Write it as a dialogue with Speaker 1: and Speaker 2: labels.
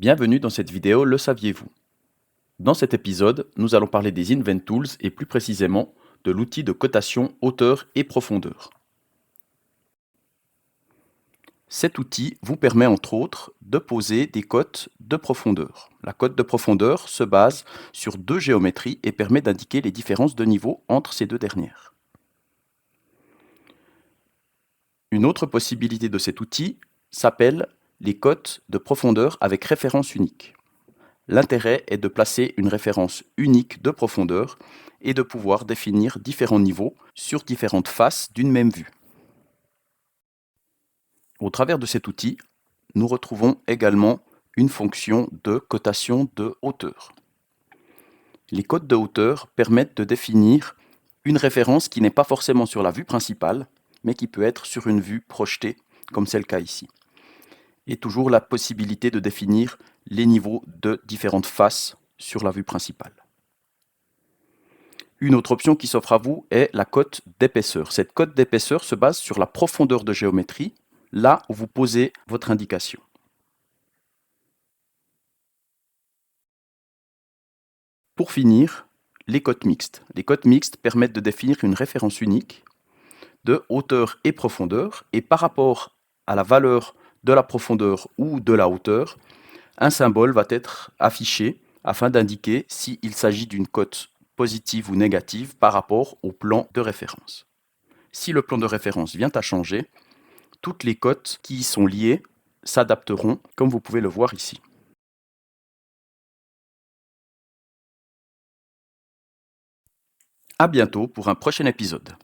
Speaker 1: Bienvenue dans cette vidéo Le saviez-vous? Dans cet épisode, nous allons parler des InventTools et plus précisément de l'outil de cotation hauteur et profondeur. Cet outil vous permet entre autres de poser des cotes de profondeur. La cote de profondeur se base sur deux géométries et permet d'indiquer les différences de niveau entre ces deux dernières. Une autre possibilité de cet outil s'appelle les cotes de profondeur avec référence unique. L'intérêt est de placer une référence unique de profondeur et de pouvoir définir différents niveaux sur différentes faces d'une même vue. Au travers de cet outil, nous retrouvons également une fonction de cotation de hauteur. Les cotes de hauteur permettent de définir une référence qui n'est pas forcément sur la vue principale, mais qui peut être sur une vue projetée, comme c'est le cas ici. Et toujours la possibilité de définir les niveaux de différentes faces sur la vue principale. Une autre option qui s'offre à vous est la cote d'épaisseur. Cette cote d'épaisseur se base sur la profondeur de géométrie, là où vous posez votre indication. Pour finir, les cotes mixtes. Les cotes mixtes permettent de définir une référence unique de hauteur et profondeur, et par rapport à la valeur de la profondeur ou de la hauteur, un symbole va être affiché afin d'indiquer s'il s'agit d'une cote positive ou négative par rapport au plan de référence. Si le plan de référence vient à changer, toutes les cotes qui y sont liées s'adapteront, comme vous pouvez le voir ici. À bientôt pour un prochain épisode.